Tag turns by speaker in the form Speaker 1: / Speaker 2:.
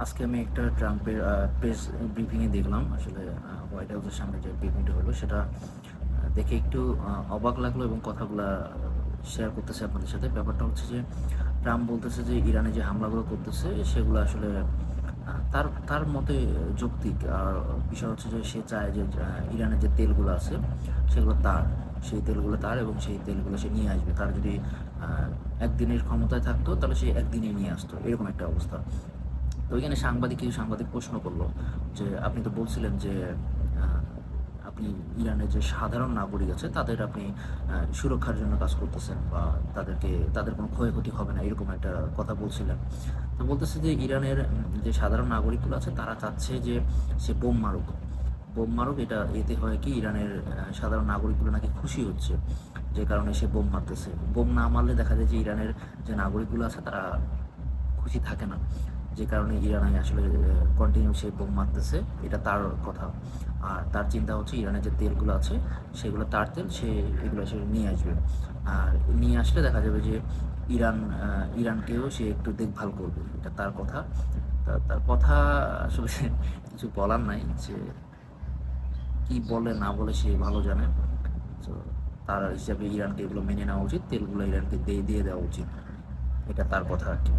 Speaker 1: আজকে আমি একটা ট্রাম্পের প্রেস ব্রিফিংয়ে দেখলাম আসলে হোয়াইট হাউসের সামনে যে ব্রিফিংটা হলো সেটা দেখে একটু অবাক লাগলো এবং কথাগুলা শেয়ার করতেছে আপনাদের সাথে। ব্যাপারটা হচ্ছে যে ট্রাম্প বলতেছে যে ইরানে যে হামলাগুলো করতেছে সেগুলো আসলে তার তার মতে যৌক্তিক। আর বিষয় হচ্ছে যে সে চায় যে ইরানের যে তেলগুলো আছে সেগুলো তার, সেই তেলগুলো তার এবং সেই তেলগুলো সে নিয়ে আসবে। তার যদি একদিনের ক্ষমতায় থাকতো তাহলে সে একদিনে নিয়ে আসতো, এরকম একটা অবস্থা। তো ওইখানে কিছু সাংবাদিক প্রশ্ন করলো যে আপনি তো বলছিলেন যে আহ, আপনি ইরানের যে সাধারণ নাগরিক আছে তাদের আপনি সুরক্ষার জন্য কাজ করতেছেন বা তাদের কোনো ক্ষয়ক্ষতি হবে না, এরকম একটা কথা বলছিলেন। তো বলতেছে যে ইরানের যে সাধারণ নাগরিকগুলো আছে তারা চাচ্ছে যে সে বোম মারুক। এটা এতে হয় কি, ইরানের সাধারণ নাগরিকগুলো নাকি খুশি হচ্ছে, যে কারণে সে বোম মারতেছে। বোম না মারলে দেখা যায় যে ইরানের যে নাগরিকগুলো আছে তারা খুশি থাকে না, যে কারণে ইরানে আসলে কন্টিনিউ সে বোম মারতেছে। এটা তার কথা। আর তার চিন্তা হচ্ছে ইরানের যে তেলগুলো আছে সেগুলো তার তেল, সে এগুলো সে নিয়ে আসবে। আর নিয়ে আসলে দেখা যাবে যে ইরানকেও সে একটু দেখভাল করবে, এটা তার কথা। তার কথা আসলে কিছু বলার নাই, যে কি বলে না বলে সে ভালো জানে। তো তার হিসাবে ইরানকে এগুলো মেনে নেওয়া উচিত, তেলগুলো ইরানকে দিয়ে দিয়ে দেওয়া উচিত, এটা তার কথা আর কি।